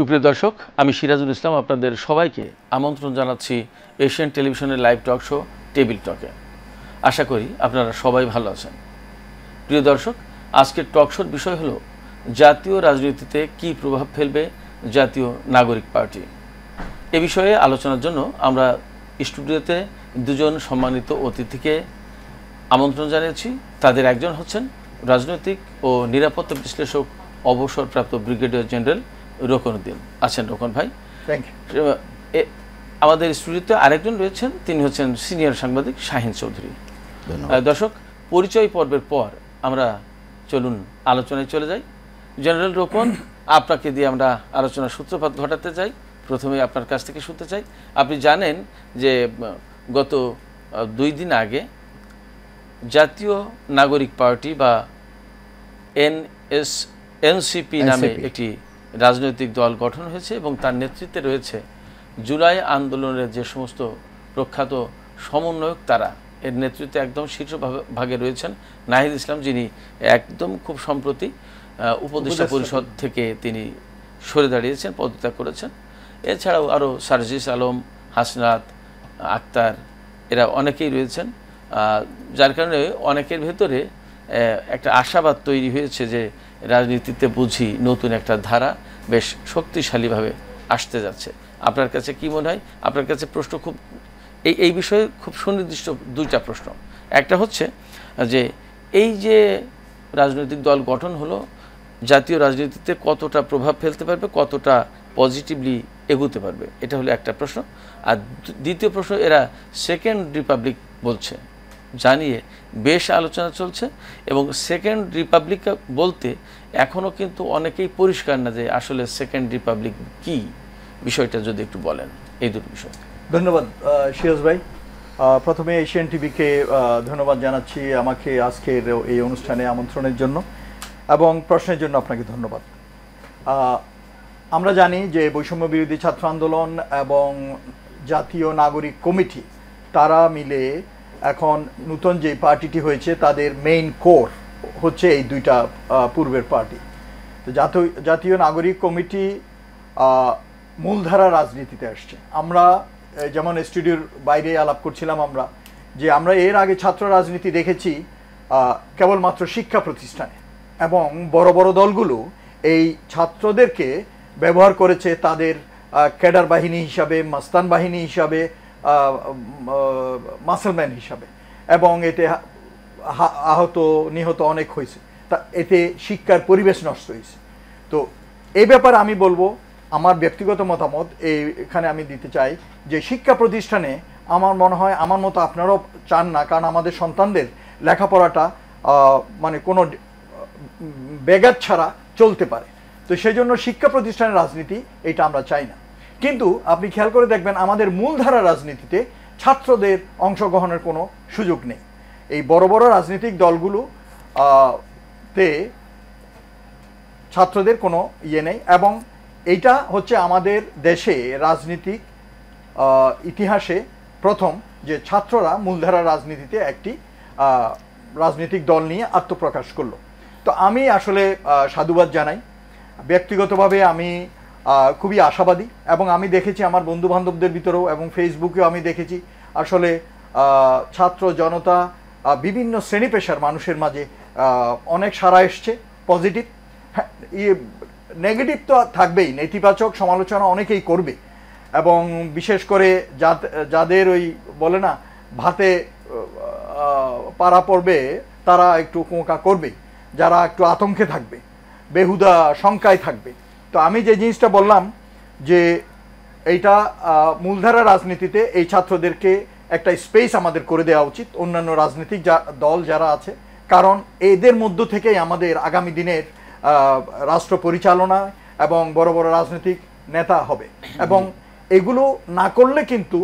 সুপ্রিয় দর্শক, আমি সিরাজুল ইসলাম আপনাদের সবাইকে আমন্ত্রণ জানাচ্ছি এশিয়ান টেলিভিশনের লাইভ টক শো টেবিল টকে। আশা করি আপনারা সবাই ভালো আছেন। প্রিয় দর্শক, আজকের টক শোর বিষয় হলো জাতীয় রাজনীতিতে কী প্রভাব ফেলবে জাতীয় নাগরিক পার্টি। এ বিষয়ে আলোচনার জন্য আমরা স্টুডিওতে দুজন সম্মানিত অতিথিকে আমন্ত্রণ জানিয়েছি। তাদের একজন হচ্ছেন রাজনৈতিক ও নিরাপত্তা বিশ্লেষক অবসরপ্রাপ্ত ব্রিগেডিয়ার জেনারেল রোকন উদ্দিন। আছেন রোকন ভাই? Thank you. আমাদের স্টুডিওতে আরেকজন রয়েছেন, তিনি হচ্ছেন সিনিয়র সাংবাদিক শাহিন চৌধুরী। দর্শক, পরিচয় পর্বের পর আমরা চলুন আলোচনায় চলে যাই। জেনারেল রোকন, আপনাকে দিয়ে আমরা আলোচনার সূত্রপাত ঘটাতে চাই। প্রথমে আপনার কাছ থেকে শুনতে চাই, আপনি জানেন যে গত 2 দিন আগে জাতীয় নাগরিক পার্টি বা এনসিপি নামে একটি রাজনৈতিক দল গঠন হয়েছে এবং তার নেতৃত্বে রয়েছে জুলাই আন্দোলনের যে সমস্ত প্রখ্যাত সমন্বয়ক, তারা এর নেতৃত্বে একদম শীর্ষ ভাগে রয়েছেন নাহিদ ইসলাম, যিনি একদম খুব সম্প্রতি উপদেষ্টা পরিষদ থেকে তিনি সরে দাঁড়িয়েছেন, পদত্যাগ করেছেন। এছাড়াও আরও সার্জিস আলম, হাসনাত আক্তার, এরা অনেকেই রয়েছেন, যার কারণে অনেকের ভেতরে একটা আশাবাদ তৈরি হয়েছে যে রাজনীতিতে বুঝি নতুন একটা ধারা বেশ শক্তিশালীভাবে আসতে যাচ্ছে। আপনার কাছে কি মনে হয়? আপনার কাছে প্রশ্ন খুব এই বিষয়ে খুব সুনির্দিষ্ট 2টা প্রশ্ন। একটা হচ্ছে যে এই যে রাজনৈতিক দল গঠন হলো, জাতীয় রাজনীতিতে কতটা প্রভাব ফেলতে পারবে, কতটা পজিটিভলি এগোতে পারবে, এটা হলো একটা প্রশ্ন। আর দ্বিতীয় প্রশ্ন, এরা সেকেন্ড রিপাবলিক বলছে, জানিয়ে বেশ আলোচনা চলছে এবং সেকেন্ড রিপাবলিক বলতে এখনও কিন্তু অনেকেই পরিষ্কার না যে আসলে সেকেন্ড রিপাবলিক কি, বিষয়টা যদি একটু বলেন এই দুটো বিষয়। ধন্যবাদ সিরাজ ভাই। প্রথমে এশিয়ান টিভিকে ধন্যবাদ জানাচ্ছি আমাকে আজকের এই অনুষ্ঠানে আমন্ত্রণের জন্য এবং প্রশ্নের জন্য আপনাকে ধন্যবাদ। আমরা জানি যে বৈষম্য বিরোধী ছাত্র আন্দোলন এবং জাতীয় নাগরিক কমিটি তারা মিলে এখন নতুন যে পার্টিটি হয়েছে তাদের মেইন কোর হচ্ছে এই 2টা পূর্বের পার্টি। তো জাতীয় নাগরিক কমিটি মূলধারা রাজনীতিতে আসছে। আমরা যেমন স্টুডিওর বাইরে আলাপ করছিলাম আমরা এর আগে ছাত্র রাজনীতি দেখেছি কেবলমাত্র শিক্ষা প্রতিষ্ঠানে, এবং বড় বড় দলগুলো এই ছাত্রদেরকে ব্যবহার করেছে তাদের ক্যাডার বাহিনী হিসাবে, মাস্তান বাহিনী হিসাবে, মাসলম্যান হিসাবে, এবং এতে আহত নিহত অনেক হয়েছে। তা এতে শিক্ষার পরিবেশ নষ্ট হয়েছে। তো এই ব্যাপারে আমি বলবো, আমার ব্যক্তিগত মতামত এখানে আমি দিতে চাই যে শিক্ষা প্রতিষ্ঠানে আমার মনে হয়, আমার মতো আপনারাও চান না, কারণ আমাদের সন্তানদের লেখাপড়াটা মানে কোনো ব্যাঘাত ছাড়া চলতে পারে। তো সেই জন্য শিক্ষা প্রতিষ্ঠানের রাজনীতি এটা আমরা চাই না। কিন্তু আপনি খেয়াল করে দেখবেন আমাদের মূলধারা রাজনীতিতে ছাত্রদের অংশগ্রহণের কোনো সুযোগ নেই। এই বড় বড় রাজনৈতিক দলগুলো তে ছাত্রদের কোনো ইয়ে নেই, এবং এইটা হচ্ছে আমাদের দেশে রাজনীতিক ইতিহাসে প্রথম যে ছাত্ররা মূলধারা রাজনীতিতে একটি রাজনৈতিক দল নিয়ে আত্মপ্রকাশ করলো। তো আমি আসলে সাধুবাদ জানাই। ব্যক্তিগতভাবে আমি খুবই আশাবাদী, এবং আমি দেখেছি আমার বন্ধু বান্ধবদের ভিতরেও এবং ফেসবুকেও আমি দেখেছি আসলে ছাত্র জনতা, বিভিন্ন শ্রেণী পেশার মানুষের মাঝে অনেক সাড়া এসছে পজিটিভ। নেগেটিভ তো থাকবেই, নেতিবাচক সমালোচনা অনেকেই করবে, এবং বিশেষ করে যাদের ওই বলে না ভাতে পাড়া পড়বে তারা একটু কোঁকা করবে, যারা একটু আতঙ্কে থাকবে, বেহুদা শঙ্কায় থাকবে। তো আমি যে জিনিসটা বললাম যে এইটা মূলধারা রাজনীতিতে এই ছাত্রদেরকে একটা স্পেস আমাদের করে দেওয়া উচিত, অন্যান্য রাজনৈতিক দল যারা আছে, কারণ এদের মধ্য থেকেই আমাদের আগামী দিনের রাষ্ট্র পরিচালনা এবং বড় বড় রাজনৈতিক নেতা হবে, এবং এগুলো না করলে কিন্তু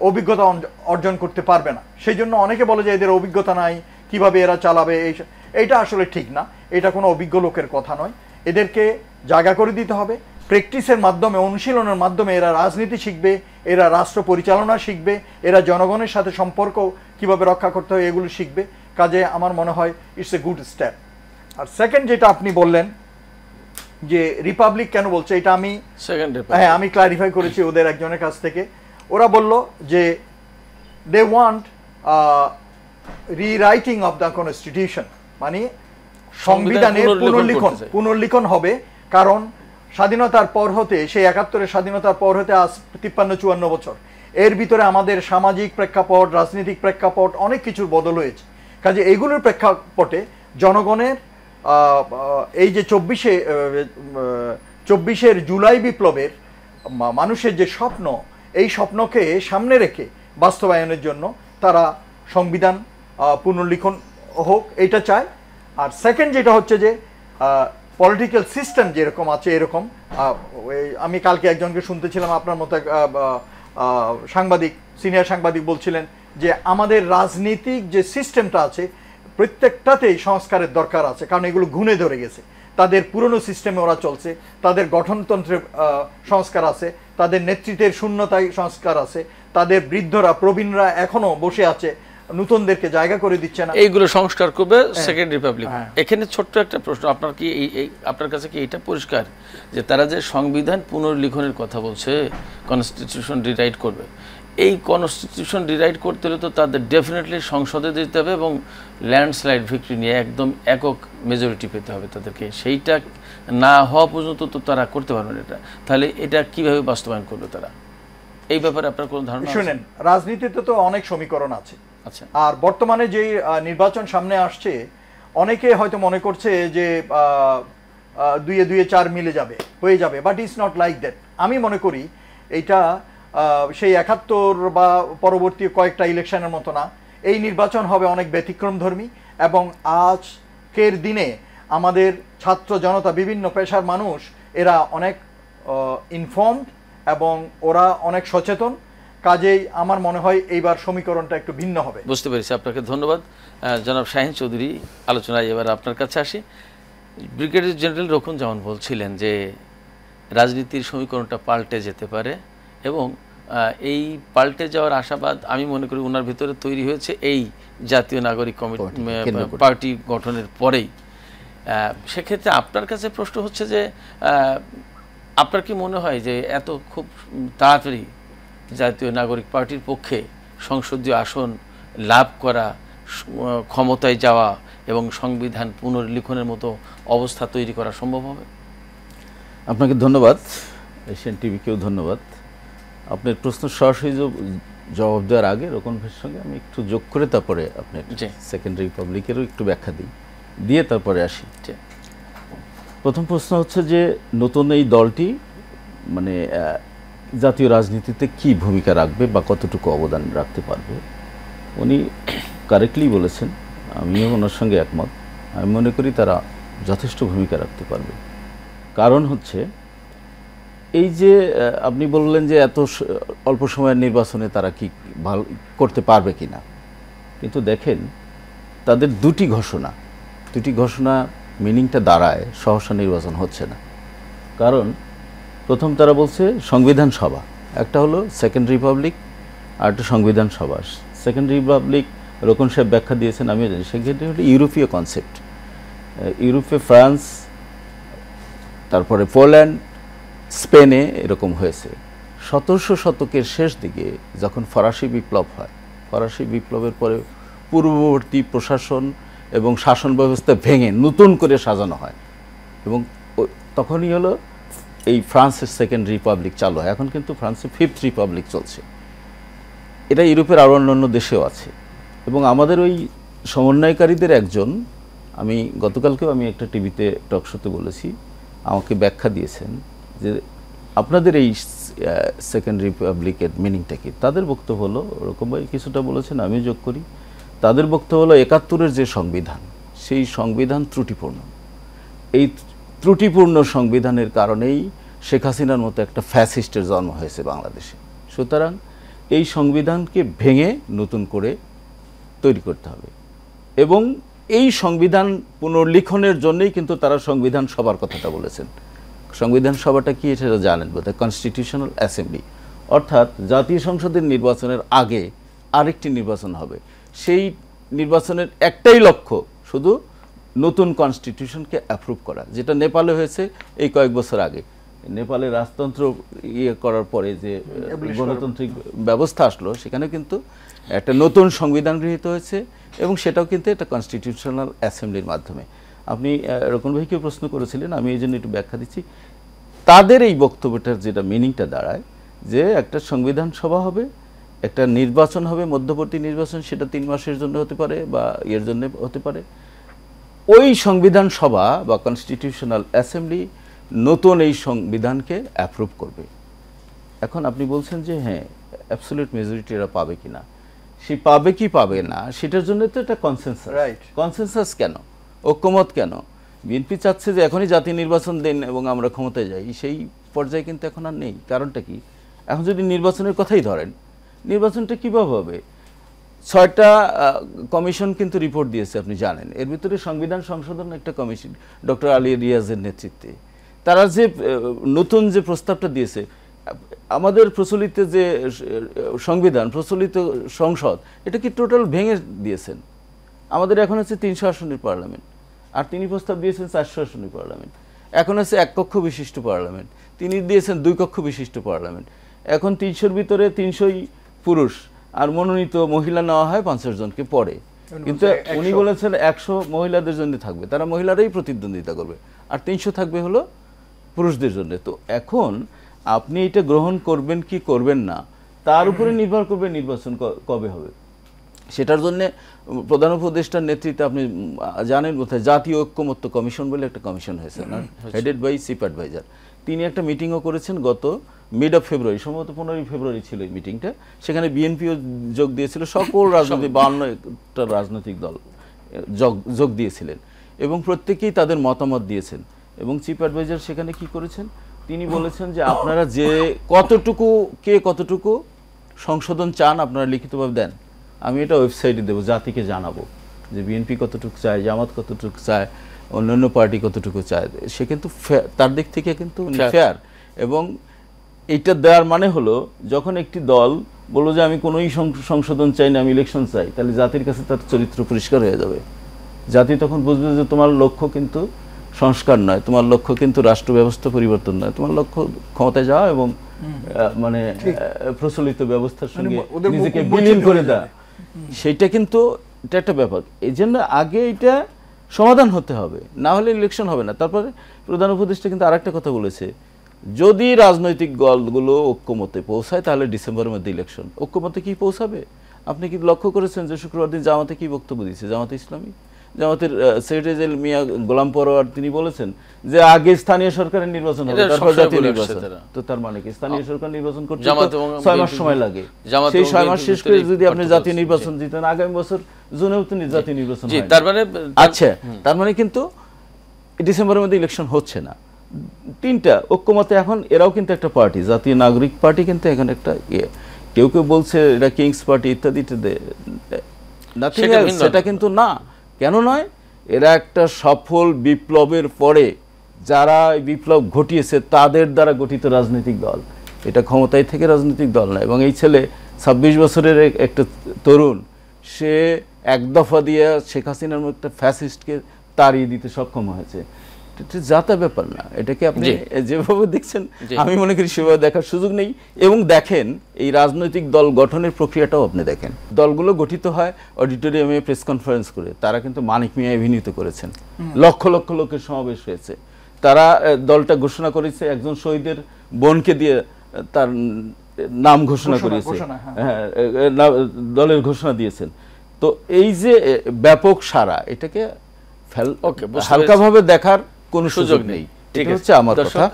অভিজ্ঞতা অর্জন করতে পারবে না। সেই জন্য অনেকে বলে যে এদের অভিজ্ঞতা নাই, কিভাবে এরা চালাবে, এইটা আসলে ঠিক না। এটা কোনো অভিজ্ঞ লোকের কথা নয়। এদেরকে জায়গা করে দিতে হবে, প্র্যাকটিসের মাধ্যমে, অনুশীলনের মাধ্যমে এরা রাজনীতি শিখবে, এরা রাষ্ট্র পরিচালনা শিখবে, এরা জনগণের সাথে সম্পর্ক কিভাবে রক্ষা করতে হয় এগুলো শিখবে। কাজে আমার মনে হয় ইটস এ গুড স্টেপ। আর সেকেন্ড যেটা আপনি বললেন যে রিপাবলিক কেন বলছে, এটা আমি আমি ক্লারিফাই করেছি ওদের একজনের কাছ থেকে। ওরা বলল যে they want rewriting of the constitution, মানে সংবিধানের পুনর্লিখন হবে। কারণ স্বাধীনতার পর হতে, সেই 71-এর স্বাধীনতার পর হতে আজ 53-54 বছর, এর ভিতরে আমাদের সামাজিক প্রেক্ষাপট, রাজনৈতিক প্রেক্ষাপট, অনেক কিছুর বদল হয়েছে। কাজে এইগুলোর প্রেক্ষাপটে জনগণের এই যে 24শে জুলাই বিপ্লবের মানুষের যে স্বপ্ন, এই স্বপ্নকে সামনে রেখে বাস্তবায়নের জন্য তারা সংবিধান পুনর্লিখন হোক, এটা চায়। আর সেকেন্ড যেটা হচ্ছে যে পলিটিক্যাল সিস্টেম যেরকম আছে এরকম, আমি কালকে একজনকে শুনতেছিলাম, আপনার মতো সাংবাদিক, সিনিয়র সাংবাদিক বলছিলেন যে আমাদের রাজনীতিক যে সিস্টেমটা আছে প্রত্যেকটাতেই সংস্কারের দরকার আছে, কারণ এগুলো ঘুণে ধরে গেছে। তাদের পুরনো সিস্টেমে ওরা চলছে, তাদের গঠনতন্ত্রের সংস্কার আছে, তাদের নেতৃত্বের শূন্যতায় সংস্কার আছে, তাদের বৃদ্ধরা প্রবীণরা এখনো বসে আছে, নতুনদেরকে জায়গা করে দিচ্ছে না, এইগুলো সংস্কার করবে সেকেন্ড রিপাবলিক। এখানে ছোট্ট একটা প্রশ্ন, আপনার কাছে কি এটা পরিষ্কার যে তারা যে সংবিধান পুনর্লিখনের কথা বলছে, কনস্টিটিউশন রিরাইট করবে, এই কনস্টিটিউশন রিরাইট করতে হলে তো তাদের ডেফিনেটলি সংসদে দিতে হবে এবং ল্যান্ডস্লাইড ভিক্টরি নিয়ে একদম একক মেজরিটি পেতে হবে তাদেরকে। সেইটা না হওয়া পর্যন্ত তো তারা করতে পারবে না এটা। তাহলে এটা কিভাবে বাস্তবায়ন করবে তারা? এই ব্যাপারে আপনার কোনো ধারণা? শুনেন, রাজনীতিতে তো অনেক সমীকরণ আছে। আচ্ছা, আর বর্তমানে যে নির্বাচন সামনে আসছে, অনেকে হয়তো মনে করছে যে 2-2 4 মিলে যাবে, হয়ে যাবে, but it's not like that. আমি মনে করি এইটা সেই 71 বা পরবর্তী কয়েকটা ইলেকশনের মতো না। এই নির্বাচন হবে অনেক ব্যতিক্রমধর্মী, এবং আজকের দিনে আমাদের ছাত্র জনতা, বিভিন্ন পেশার মানুষ, এরা অনেক ইনফর্মড এবং ওরা অনেক সচেতন। কাজেই আমার মনে হয় এইবার সমীকরণটা একটু ভিন্ন হবে। বুঝতে পেরেছি, আপনাকে ধন্যবাদ জনাব শাহীন চৌধুরী। আলোচনায় এবার আপনার কাছে আসি। ব্রিগেডিয়ার জেনারেল রুকনুজ্জামান বলছিলেন যে রাজনীতির সমীকরণটা পাল্টে যেতে পারে, এবং এই পাল্টে যাওয়ার আশাবাদ আমি মনে করি ওনার ভিতরে তৈরি হয়েছে এই জাতীয় নাগরিক পার্টি গঠনের পরেই। সেক্ষেত্রে আপনার কাছে প্রশ্ন হচ্ছে যে আপনার কি মনে হয় যে এত খুব তাড়াতাড়ি জাতীয় নাগরিক পার্টির পক্ষে সংসদীয় আসন লাভ করা, ক্ষমতায় যাওয়া এবং সংবিধান পুনর্লিখনের মতো অবস্থা তৈরি করা সম্ভব হবে? আপনাকে ধন্যবাদ, এশিয়ান টিভিকেও ধন্যবাদ। আপনার প্রশ্ন সরাসরি জবাব দেওয়ার আগে রোকন ভাইয়ের সঙ্গে আমি একটু যোগ করে তারপরে আপনার সেকেন্ড রিপাবলিকেরও একটু ব্যাখ্যা দিয়ে তারপরে আসি। প্রথম প্রশ্ন হচ্ছে যে নতুন এই দলটি মানে জাতীয় রাজনীতিতে কি ভূমিকা রাখবে বা কতটুকু অবদান রাখতে পারবে। উনি কারেক্টলি বলেছেন, আমিও ওনার সঙ্গে একমত। আমি মনে করি তারা যথেষ্ট ভূমিকা রাখতে পারবে। কারণ হচ্ছে এই যে আপনি বললেন যে এত অল্প সময়ের নির্বাচনে তারা কি ভালো করতে পারবে কি না, কিন্তু দেখেন তাদের দুটি ঘোষণা মিনিংটা দাঁড়ায় সহসা নির্বাচন হচ্ছে না। কারণ প্রথম তারা বলছে সংবিধান সভা, একটা হলো সেকেন্ড রিপাবলিক আর একটা সংবিধান সভা। সেকেন্ড রিপাবলিক রোকন সাহেব ব্যাখ্যা দিয়েছেন, আমিও জানি, সেক্ষেত্রে হলো ইউরোপীয় কনসেপ্ট। ইউরোপে ফ্রান্স, তারপরে পোল্যান্ড, স্পেনে এরকম হয়েছে। 1700 শতকের শেষ দিকে যখন ফরাসি বিপ্লব হয়, ফরাসি বিপ্লবের পরে পূর্ববর্তী প্রশাসন এবং শাসন ব্যবস্থা ভেঙে নতুন করে সাজানো হয়, এবং তখনই হলো এই ফ্রান্সের সেকেন্ড রিপাবলিক চালু হয়। এখন কিন্তু ফ্রান্সে ফিফথ রিপাবলিক চলছে। এটা ইউরোপের আরও অন্যান্য দেশেও আছে। এবং আমাদের ওই সমন্বয়কারীদের একজন, আমি গতকালকেও আমি একটা টিভিতে টক শোতে বলেছি, আমাকে ব্যাখ্যা দিয়েছেন যে আপনাদের এই সেকেন্ড রিপাবলিকের মিনিংটা কি। তাদের বক্তব্য হলো, ওরকম ভাই কিছুটা বলেছেন, আমিও যোগ করি, তাদের বক্তব্য হলো 71-এর যে সংবিধান, সেই সংবিধান ত্রুটিপূর্ণ। এই ত্রুটিপূর্ণ সংবিধানের কারণেই শেখ হাসিনার মতো একটা ফ্যাসিস্টের জন্ম হয়েছে বাংলাদেশে। সুতরাং এই সংবিধানকে ভেঙে নতুন করে তৈরি করতে হবে, এবং এই সংবিধান পুনর্লিখনের জন্যই কিন্তু তারা সংবিধান সভার কথাটা বলেছেন। সংবিধান সভাটা কি সেটা জানেন বোধহয়, কনস্টিটিউশনাল অ্যাসেম্বলি, অর্থাৎ জাতীয় সংসদের নির্বাচনের আগে আরেকটি নির্বাচন হবে। সেই নির্বাচনের একটাই লক্ষ্য, শুধু নতুন কনস্টিটিউশনকে অ্যাপ্রুভ করা, যেটা নেপালে হয়েছে এই কয়েক বছর আগে। নেপালে রাজতন্ত্র করার পরে যে গণতান্ত্রিক ব্যবস্থা আসলো, সেখানে কিন্তু একটা নতুন সংবিধান গৃহীত হয়েছে এবং সেটাও কিন্তু একটা কনস্টিটিউশনাল অ্যাসেম্বলির মাধ্যমে। আপনি রকম ভাইকে প্রশ্ন করেছিলেন, আমি এই জন্য একটু ব্যাখ্যা দিচ্ছি। তাদের এই বক্তব্যটার যেটা মিনিংটা দাঁড়ায় যে একটা সংবিধান সভা হবে, একটা নির্বাচন হবে, মধ্যবর্তী নির্বাচন, সেটা 3 মাসের জন্য হতে পারে বা এর জন্য হতে পারে। ওই সংবিধান সভা বা কনস্টিটিউশনাল অ্যাসেম্বলি নতুন এই সংবিধানকে অ্যাপ্রুভ করবে। এখন আপনি বলছেন যে হ্যাঁ অ্যাবসলিউট মেজরিটি এরা পাবে কিনা, সে পাবে কি পাবে না সেটার জন্য তো একটা কনসেনসাস। কনসেনসাস কেন, ঐক্যমত কেন? বিএনপি চাচ্ছে যে এখনই জাতীয় নির্বাচন দেন এবং আমরা ক্ষমতায় যাই, সেই পর্যায়ে কিন্তু এখন আর নেই। কারণটা কি? এখন যদি নির্বাচনের কথাই ধরেন, নির্বাচনটা কীভাবে হবে? 6টা কমিশন কিন্তু রিপোর্ট দিয়েছে, আপনি জানেন। এর ভিতরে সংবিধান সংশোধন একটা কমিশন ডক্টর আলী রিয়াজের নেতৃত্বে, তারা যে নতুন যে প্রস্তাবটা দিয়েছে, আমাদের প্রচলিত যে সংবিধান, প্রচলিত সংসদ, এটা কি টোটাল ভেঙে দিয়েছেন। আমাদের এখন আছে 300 আসনের পার্লামেন্ট, আর তিনি প্রস্তাব দিয়েছেন 400 আসনের পার্লামেন্ট। এখন আছে 1 কক্ষ বিশিষ্ট পার্লামেন্ট, তিনি দিয়েছেন 2 কক্ষ বিশিষ্ট পার্লামেন্ট। এখন 300-র ভিতরে 300ই পুরুষ, আর মনোনীত মহিলা নেওয়া হয় 50 জনকে পরে। কিন্তু উনি বলেছেন 100 মহিলাদের জন্য থাকবে, তারা মহিলারাই প্রতিদ্বন্দ্বিতা করবে, আর 300 থাকবে হলো পুরুষদের জন্য। তো এখন আপনি এটা গ্রহণ করবেন কি করবেন না, তার উপরে নির্ভর করবে নির্বাচন কবে হবে। সেটার জন্য প্রধান উপদেষ্টার নেতৃত্বে আপনি জানেন বোধহয় জাতীয় ঐক্যমত্য কমিশন বলে একটা কমিশন হয়েছে না, হেডেড বাই চিফ অ্যাডভাইজার। তিনি একটা মিটিংও করেছেন গত মিড অফ ফেব্রুয়ারি, সম্ভবত 15ই ফেব্রুয়ারি ছিল এই মিটিংটা। সেখানে বিএনপিও যোগ দিয়েছিল, সকল রাজনৈতিক 52টা রাজনৈতিক দল যোগ দিয়েছিলেন এবং প্রত্যেকেই তাদের মতামত দিয়েছেন। এবং চিফ অ্যাডভাইজার সেখানে কি করেছেন, তিনি বলেছেন যে আপনারা যে কতটুকু সংশোধন চান আপনারা লিখিতভাবে দেন, আমি এটা ওয়েবসাইটে দেবো, জাতিকে জানাবো যে বিএনপি কতটুকু চায়, জামাত কতটুকু চায়, অন্যান্য পার্টি কতটুকু চায়। সে কিন্তু তার দিক থেকে কিন্তু ফেয়ার। এবং এইটা দেওয়ার মানে হলো যখন একটি দল বললো যে আমি কোনোই সংশোধন চাই না, আমি ইলেকশন চাই, তাহলে জাতির কাছে তার চরিত্র পরিষ্কার হয়ে যাবে। জাতি তখন বুঝবে যে তোমার লক্ষ্য কিন্তু সংস্কার নয়, তোমার লক্ষ্য কিন্তু রাষ্ট্র ব্যবস্থা পরিবর্তন নয়, তোমার লক্ষ্য ক্ষমতায় যাওয়া এবং মানে প্রচলিত ব্যবস্থার সঙ্গে নিজেকে বিলীন করে দেওয়া। সেইটা কিন্তু এটা একটা ব্যাপার। এই জন্য আগে এটা সমাধান হতে হবে, না হলে ইলেকশন হবে না। তারপরে প্রধান উপদেষ্টা কিন্তু আরেকটা কথা বলেছে, যদি রাজনৈতিক দলগুলো ঐক্যমতে পৌঁছায় তাহলে ডিসেম্বরের মধ্যে ইলেকশন। ঐক্যমতে কি পৌঁছাবে? আপনি কি লক্ষ্য করেছেন যে শুক্রবার দিন জামাতে কি বক্তব্য দিয়েছে জামাতে ইসলামী? জামাতের সেক্রেটারি মিয়া গোলাম পরোয়ার তিনি বলেছেন যে আগে স্থানীয় সরকারের নির্বাচন হবে, তারপর জাতীয় নির্বাচন। তো তার মানে কি স্থানীয় সরকার নির্বাচন করতে 6 মাস সময় লাগে, সেই 6 মাস শেষ করে যদি আপনি জাতীয় নির্বাচন দিতেন, আগামী বছর জুনেও তো জাতীয় নির্বাচন হয়। আচ্ছা, তার মানে কিন্তু ডিসেম্বরের মধ্যে ইলেকশন হচ্ছে না। 3টা ঐক্যমতে এখন এরাও কিন্তু একটা পার্টি, জাতীয় নাগরিক পার্টি কিন্তু এখন একটা কেউ কেউ বলছে এটা কিংস পার্টি ইত্যাদি, সেটা কিন্তু না। কেন নয়? এরা একটা সফল বিপ্লবের পরে যারা বিপ্লব ঘটিয়েছে তাদের দ্বারা গঠিত রাজনৈতিক দল, এটা ক্ষমতায় থেকে রাজনৈতিক দল না। এবং এই ছেলে 26 বছরের একটা তরুণ, সে এক দফা দিয়ে শেখ হাসিনার মতো একটা ফ্যাসিস্টকে তাড়িয়ে দিতে সক্ষম হয়েছে। এটা জাতা ব্যাপার না, এটাকে আপনি যেভাবে দেখছেন আমি মনে করি সেভাবে দেখার সুযোগ নেই। এবং দেখেন এই রাজনৈতিক দল গঠনের প্রক্রিয়াটাও আপনি দেখেন, দলগুলো গঠিত হয় অডিটোরিয়ামে প্রেস কনফারেন্স করে, তারা কিন্তু মানিক মিয়া অভিনীত করেছেন, লক্ষ লক্ষ লোকের সমাবেশ হয়েছে, তারা দলটা ঘোষণা করেছে, একজন শহীদের বোনকে দিয়ে তার নাম ঘোষণা করেছে, দলের ঘোষণা দিয়েছেন। তো এই যে ব্যাপক সারা, এটাকে হালকাভাবে দেখার কোনো সুযোগ নেই। ঠিক হচ্ছে আমার কথা।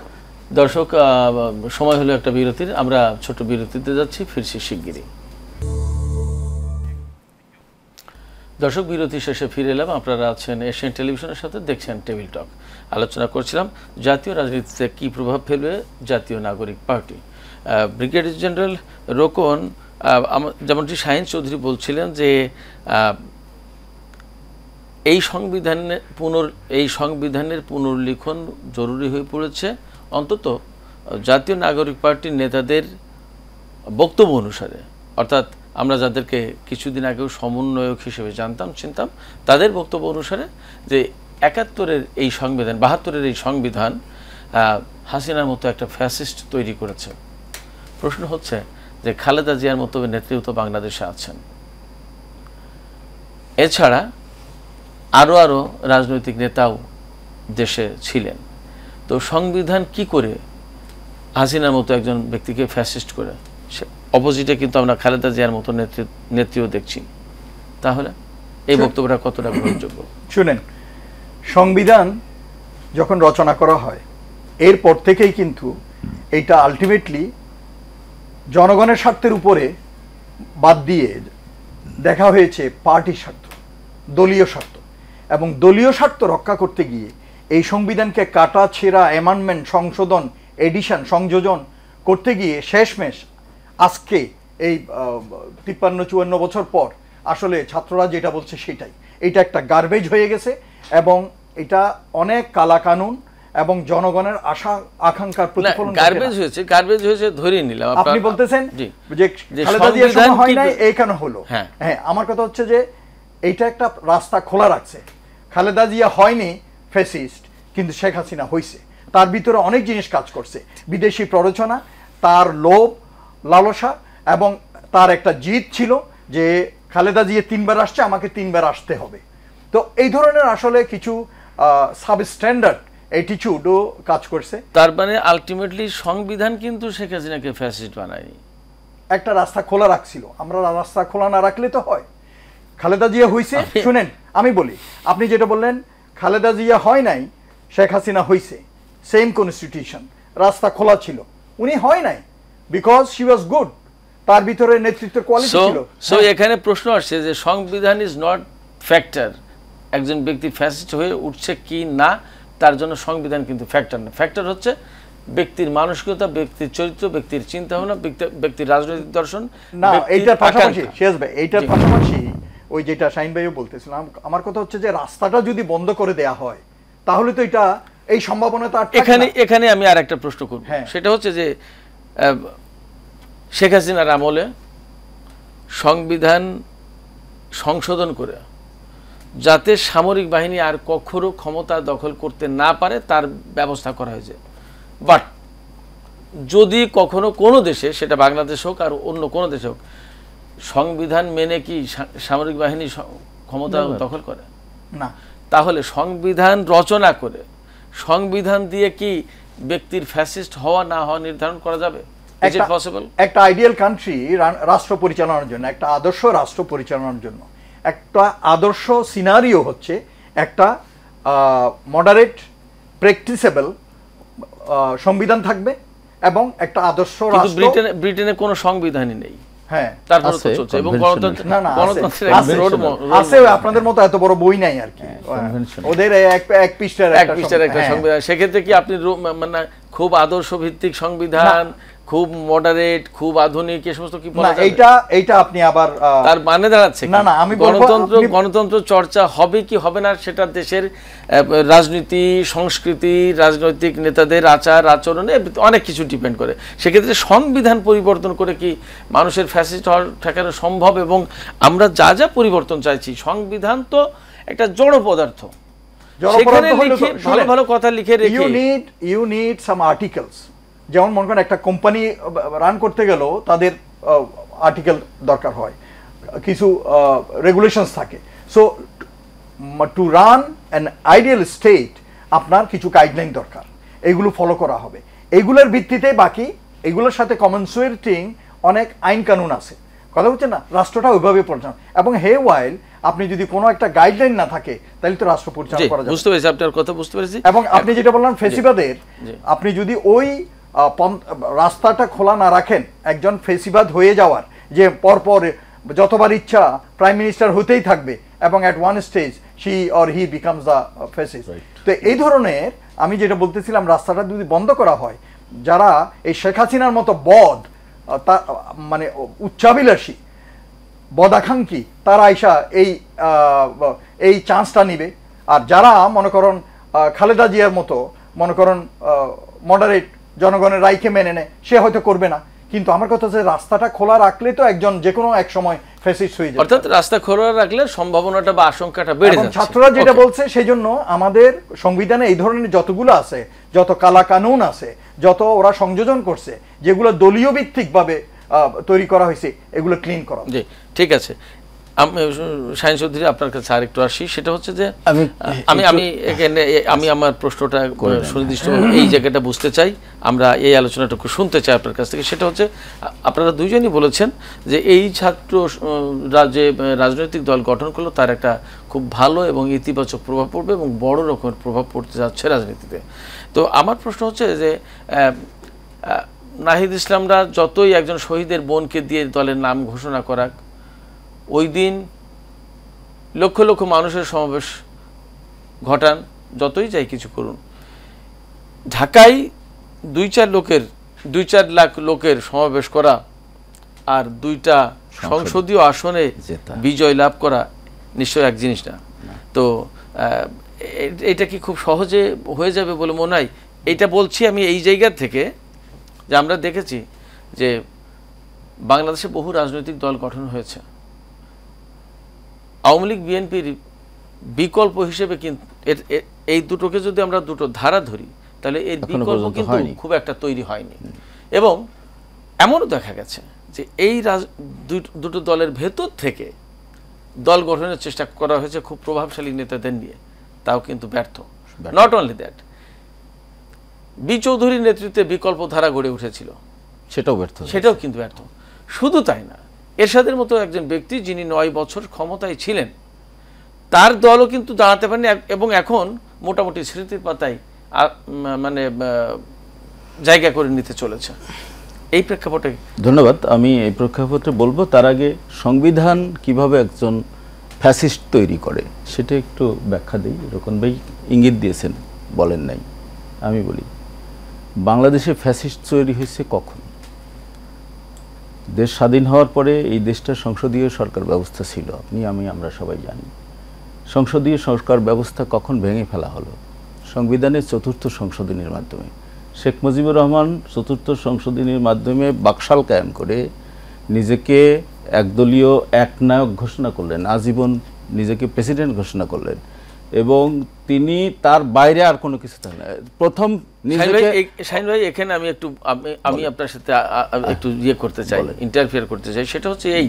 দর্শক, সময় হলো একটা বিরতির, আমরা ছোট বিরতিতে যাচ্ছি, ফিরছি শিগগিরই। দর্শক, বিরতি শেষে ফিরে এলাম। আপনারা আছেন এশিয়ান টেলিভিশনের সাথে, দেখছেন টেবিল টক। আলোচনা করছিলাম জাতীয় রাজনীতিতে কী প্রভাব ফেলবে জাতীয় নাগরিক পার্টি। ব্রিগেডিয়ার জেনারেল রোকন, যেমনটি শাহিন চৌধুরী বলছিলেন যে এই সংবিধানের পুনর্লিখন জরুরি হয়ে পড়েছে, অন্তত জাতীয় নাগরিক পার্টির নেতাদের বক্তব্য অনুসারে। অর্থাৎ আমরা যাদেরকে কিছুদিন আগেও সমন্বয়ক হিসেবে চিনতাম, তাদের বক্তব্য অনুসারে যে 71-এর এই সংবিধান, 72-এর এই সংবিধান হাসিনার মতো একটা ফ্যাসিস্ট তৈরি করেছে। প্রশ্ন হচ্ছে যে খালেদা জিয়ার মতো নেতৃত্ব বাংলাদেশে আছেন, এছাড়া আরও রাজনৈতিক নেতাও দেশে ছিলেন, তো সংবিধান কি করে হাসিনার মতো একজন ব্যক্তিকে ফ্যাসিস্ট করে? অপোজিটে কিন্তু আমরা খালেদা জিয়ার মতো নেত্রীও দেখছি। তাহলে এই বক্তব্যটা কতটা গ্রহণযোগ্য? শুনেন, সংবিধান যখন রচনা করা হয় এরপর থেকেই কিন্তু এটা আলটিমেটলি জনগণের স্বার্থের উপরে বাদ দিয়ে দেখা হয়েছে পার্টির স্বার্থ, দলীয় স্বার্থ, এবং দলীয় স্বার্থ রক্ষা করতে গিয়ে এই সংবিধানকে কাটা ছেঁড়া, অ্যামেন্ডমেন্ট, সংশোধন, এডিশন, সংযোজন করতে গিয়ে শেষমেশ আজকে এই 53-54 বছর পর আসলে ছাত্ররা যেটা বলছে সেটাই, এটা একটা গার্বেজ হয়ে গেছে এবং এটা অনেক কালাকানুন এবং জনগণের আশা আকাঙ্ক্ষার প্রতিফলন। গার্বেজ হয়েছে ধরে নিলাম, আপনি বলতেছেন যে খালেদা জিয়ার সময় হয় নাই এই কেন হলো? হ্যাঁ, আমার কথা হচ্ছে যে এইটা একটা রাস্তা খোলা রাখছে। খালেদা জিয়া হয়নি ফ্যাসিস্ট, কিন্তু শেখ হাসিনা হইছে। তার ভিতরে অনেক জিনিস কাজ করছে, বিদেশি প্ররোচনা, তার লোভ লালসা, এবং তার একটা জিদ ছিল যে খালেদা জিয়া 3 বার আসছে, আমাকে 3 বার আসতে হবে। তো এই ধরনের আসলে কিছু সাবস্ট্যান্ডার্ড অ্যাটিটিউডও কাজ করছে। তার মানে আলটিমেটলি সংবিধান কিন্তু শেখ হাসিনাকে ফ্যাসিস্ট বানায়নি, একটা রাস্তা খোলা রাখছিল। আমরা রাস্তা খোলা না রাখলে তো হয়। খালেদা জিয়া হইছে, শুনেন আমি বলি, আপনি যেটা বললেন খালেদা জিয়া হয় নাই, শেখ হাসিনা হইছে, সেম কনস্টিটিউশন, রাস্তা খোলা ছিল, উনি হয় নাই বিকজ শি ওয়াজ গুড, তার ভিতরে নেতৃত্বের কোয়ালিটি ছিল। সো এখানে প্রশ্ন আসছে যে সংবিধান ইজ নট ফ্যাক্টর, একজন ব্যক্তি ফ্যাসিস্ট হয়ে উঠছে কি না তার জন্য সংবিধান কিন্তু ফ্যাক্টর না। ফ্যাক্টর হচ্ছে ব্যক্তির মানসিকতা, ব্যক্তির চরিত্র, ব্যক্তির চিন্তা ভাবনা, ব্যক্তির রাজনৈতিক দর্শন। না, এইটার পাশাপাশি শেষ ভাই, এইটার পাশাপাশি ওই যেটা শাহিন ভাইও বলতেছিলাম, আমার কথা হচ্ছে যে রাস্তাটা যদি বন্ধ করে দেয়া হয় তাহলে তো এটা এই সম্ভাবনা তার এখানে আমি আর একটা প্রশ্ন করব, সেটা হচ্ছে যে শেখ হাসিনার আমলে সংবিধান সংশোধন করে যাতে সামরিক বাহিনী আর কখনো ক্ষমতা দখল করতে না পারে তার ব্যবস্থা করা হয়েছে। বাট যদি কখনো কোনো দেশে, সেটা বাংলাদেশ হোক আর অন্য কোনো দেশ হোক, সংবিধান মেনে কি সামরিক বাহিনী ক্ষমতা দখল করে না, তাহলে সংবিধান রচনা করে সংবিধান দিয়ে কি ব্যক্তির ফ্যাসিস্ট হওয়া না হওয়া নির্ধারণ করা যাবে? একটা আইডিয়াল কান্ট্রি রাষ্ট্র পরিচালনার জন্য, একটা আদর্শ রাষ্ট্র পরিচালনার জন্য একটা আদর্শ সিনারিও হচ্ছে একটা মডারেট প্র্যাকটিসেবল সংবিধান থাকবে এবং একটা আদর্শ রাষ্ট্র। ব্রিটেনে কোনো সংবিধানই নেই। হ্যাঁ, তারপরে তো চলছে এবং গণতন্ত্রের আছে, আপনাদের মতো এত বড় বই নাই আর কি, ওদের এক পৃষ্ঠার একটা সংবিধান। সেক্ষেত্রে কি আপনি মানে খুব আদর্শ ভিত্তিক সংবিধান, খুব মডারেট, খুব আধুনিক, এই সমস্ত কি বলা যায়? এইটা আপনি আবার তার মানে দাঁড়াচ্ছে না, আমি গণতন্ত্র চর্চা হবে কি হবে না সেটা দেশের রাজনীতি, সংস্কৃতি, রাজনৈতিক নেতাদের আচার আচরণে অনেক কিছু ডিপেন্ড করে। সেক্ষেত্রে সংবিধান পরিবর্তন করে কি মানুষের ফ্যাসিস্ট হওয়ার ঠেকানো সম্ভব? এবং আমরা যা যা পরিবর্তন চাইছি, সংবিধান তো একটা জড় পদার্থ, সেখানে ভালো ভালো কথা লিখে রেখে ইউ নিড সাম আর্টিকেলস। যেমন মনে করেন একটা কোম্পানি রান করতে গেলেও তাদের আর্টিকেল দরকার হয়, কিছু রেগুলেশনস থাকে। So to run an ideal state আপনার কিছু গাইডলাইন দরকার, এগুলো ফলো করা হবে। এইগুলোর ভিত্তিতে বাকি এগুলোর সাথে কমেন্সুরেটিং অনেক আইন কানুন আছে, কথা হচ্ছে না, রাষ্ট্রটা ওইভাবে পরিচালনা। এবং হে ওয়াইল আপনি যদি কোনো একটা গাইডলাইন না থাকে তাহলে তো রাষ্ট্র পরিচালনা করা যাবে। বুঝতে পেরেছি আপনার কথা, বুঝতে পেরেছি। এবং আপনি যেটা বললেন ফেসিবাদের, আপনি যদি ওই রাস্তাটা খোলা না রাখেন একজন ফেসিবাদ হয়ে যাওয়ার, যে পরপর যতবার ইচ্ছা প্রাইম মিনিস্টার হতেই থাকবে এবং at one stage she or he becomes the fascist. তো এই ধরনের আমি যেটা বলতেছিলাম, রাস্তাটা যদি বন্ধ করা হয়, যারা এই শেখ হাসিনার মতো মানে উচ্চাভিলাষী বদাকাঙ্ক্ষী, তারা আইসা এই চান্সটা নিবে। আর যারা মনে করেন খালেদা জিয়ার মতো মনে করেন মডারেট, জনগণের রায়কে মেনে নেয়, সে হয়তো করবে না, কিন্তু আমার কথা হচ্ছে রাস্তাটা খোলা রাখলে তো একজন যে কোনো এক সময় ফ্যাসিস্ট হয়ে যাবে, অর্থাৎ রাস্তা খোলা রাখলে সম্ভাবনাটা বা আশঙ্কাটা বেড়ে যাচ্ছে। ছাত্ররা যেটা বলছে সেই জন্য আমাদের সংবিধানে এই ধরনের যতগুলো আছে, যত কালা কানুন আছে, যত ওরা সংযোজন করছে, যেগুলো দলীয় ভিত্তিকভাবে তৈরি করা হয়েছে, এগুলো ক্লিন করা। জি, ঠিক আছে। শাহিন চৌধুরী, আপনার কাছে আরেকটু আসি, সেটা হচ্ছে যে আমি আমার প্রশ্নটা সুনির্দিষ্ট এই জায়গাটা বুঝতে চাই, আমরা এই আলোচনাটুকু শুনতে চাই আপনার কাছ থেকে। সেটা হচ্ছে আপনারা দুইজনই বলেছেন যে এই যে রাজনৈতিক দল গঠন করলো তার একটা খুব ভালো এবং ইতিবাচক প্রভাব পড়বে এবং বড় রকমের প্রভাব পড়তে যাচ্ছে রাজনীতিতে। তো আমার প্রশ্ন হচ্ছে যে নাহিদ ইসলামরা যতই একজন শহীদের বোনকে দিয়ে দলের নাম ঘোষণা করাক, ওই দিন লক্ষ লক্ষ মানুষের সমাবেশ ঘটান, যতই যাই কিছু করুন, ঢাকায় 2-4 লাখ লোকের সমাবেশ করা আর 2টা সংসদীয় আসনে বিজয় লাভ করা নিশ্চয় এক জিনিস না। তো এটা কি খুব সহজে হয়ে যাবে বলে মনে হয়? এইটা বলছি আমি এই জায়গা থেকে যে আমরা দেখেছি যে বাংলাদেশে বহু রাজনৈতিক দল গঠন হয়েছে, আওয়ামী লীগ বিএনপির বিকল্প হিসেবে, কিন্তু এই দুটোকে যদি আমরা দুটো ধারা ধরি তাহলে এর বিকল্প কিন্তু খুব একটা তৈরি হয়নি। এবং এমনও দেখা গেছে যে এই দুটো দলের ভেতর থেকে দল গঠনের চেষ্টা করা হয়েছে খুব প্রভাবশালী নেতাদের নিয়ে, তাও কিন্তু ব্যর্থ। নট অনলি দ্যাট, বি চৌধুরীর নেতৃত্বে বিকল্প ধারা গড়ে উঠেছিল, সেটাও কিন্তু ব্যর্থ। শুধু তাই না, এরশাদের মতো একজন ব্যক্তি যিনি 9 বছর ক্ষমতায় ছিলেন, তার দলও কিন্তু দাঁড়াতে পারেনি এবং এখন মোটামুটি স্মৃতির পাতায় মানে জায়গা করে নিতে চলেছে। এই প্রেক্ষাপটে ধন্যবাদ। আমি এই প্রেক্ষাপটে বলবো, তার আগে সংবিধান কিভাবে একজন ফ্যাসিস্ট তৈরি করে সেটা একটু ব্যাখ্যা দিই। রকন ভাই ইঙ্গিত দিয়েছেন, বলেন নাই, আমি বলি। বাংলাদেশে ফ্যাসিস্ট তৈরি হয়েছে কখন? দেশ স্বাধীন হওয়ার পরে এই দেশটা সংসদীয় সরকার ব্যবস্থা ছিল, আমরা সবাই জানি। সংসদীয় সরকার ব্যবস্থা কখন ভেঙে ফেলা হলো? সংবিধানের 4র্থ সংশোধনীর মাধ্যমে। শেখ মুজিবুর রহমান 4র্থ সংশোধনীর মাধ্যমে বাকশাল কায়েম করে নিজেকে একদলীয় একনায়ক ঘোষণা করলেন, আজীবন নিজেকে প্রেসিডেন্ট ঘোষণা করলেন, এবং তিনি তার বাইরে আর কোনো কিছু থাকে না। প্রথম শাহিন ভাই, এখানে আমি আপনার সাথে একটু করতে চাই, ইন্টারফিয়ার করতে চাই। সেটা হচ্ছে এই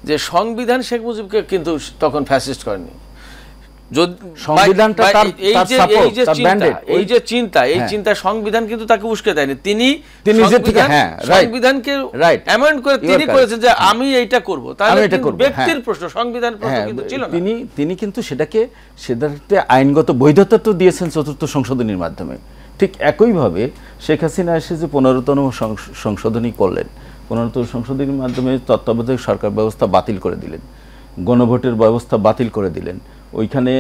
যে সংবিধান শেখ মুজিবকে কিন্তু তখন ফ্যাসিস্ট করেনি। চিন্তা সংবিধান কিন্তু তাকে উস্কে দেয়নি। তিনি সংবিধানকে অ্যামেন্ড করে তিনি করেছেন যে আমি এইটা করব, তাহলে ব্যক্তির প্রশ্ন, সংবিধান প্রশ্ন কিন্তু ছিল না। তিনি কিন্তু সেটাকে আইনগত বৈধতা তো দিয়েছেন 4র্থ সংশোধনীর মাধ্যমে। ঠিক একইভাবে শেখ হাসিনা এসে যে 15তম সংশোধনী করলেন, 15তম সংশোধনীর মাধ্যমে তত্ত্বাবধায়ক সরকার ব্যবস্থা বাতিল করে দিলেন, গণভোটের ব্যবস্থা বাতিল করে দিলেন, ওইখানে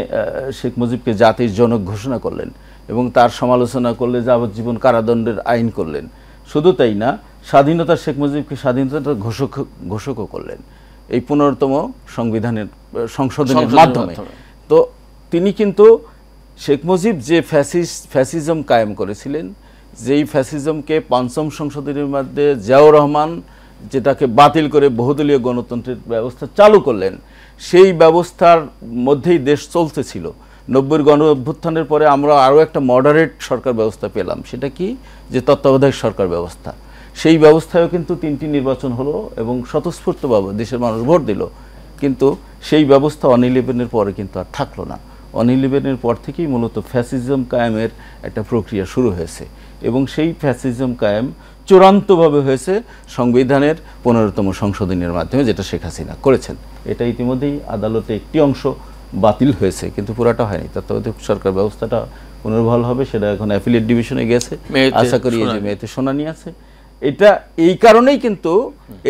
শেখ মুজিবকে জাতির জনক ঘোষণা করলেন এবং তার সমালোচনা করলে যাবজ্জীবন কারাদণ্ডের আইন করলেন। শুধু তাই না, স্বাধীনতা, শেখ মুজিবকে স্বাধীনতার ঘোষকও করলেন এই 15তম সংশোধনের মাধ্যমে। তো তিনি কিন্তু শেখ মুজিব যে ফ্যাসিজম কায়েম করেছিলেন, যেই ফ্যাসিজমকে 5ম সংশোধনীর মধ্যে জিয়াউর রহমান যেটাকে বাতিল করে বহুদলীয় গণতন্ত্রের ব্যবস্থা চালু করলেন, সেই ব্যবস্থার মধ্যেই দেশ চলতেছিল। 90-র গণ অভ্যুত্থানের পরে আমরা আরও একটা মডারেট সরকার ব্যবস্থা পেলাম, সেটা কি, যে তত্ত্বাবধায়ক সরকার ব্যবস্থা। সেই ব্যবস্থায়ও কিন্তু 3টি নির্বাচন হলো এবং স্বতঃস্ফূর্তভাবে দেশের মানুষ ভোট দিল, কিন্তু সেই ব্যবস্থা 1/11-এর পরে কিন্তু আর থাকলো না। 1/11-এর পর থেকেই মূলত ফ্যাসিজম কায়েমের একটা প্রক্রিয়া শুরু হয়েছে এবং সেই ফ্যাসিজম কায়েম চূড়ান্তভাবে হয়েছে সংবিধানের 15তম সংশোধনীর মাধ্যমে, যেটা শেখ হাসিনা করেছেন। এটা ইতিমধ্যেই আদালতে একটি অংশ বাতিল হয়েছে, কিন্তু পুরাটা হয়নি। তত্ত্বাবধায়ক সরকার ব্যবস্থাটা পুনর্বহাল হবে, সেটা এখন অ্যাফিলিয়েট ডিভিশনে গেছে, আশা করি এই যে মেয়েতে শুনানি আছে। এটা এই কারণেই কিন্তু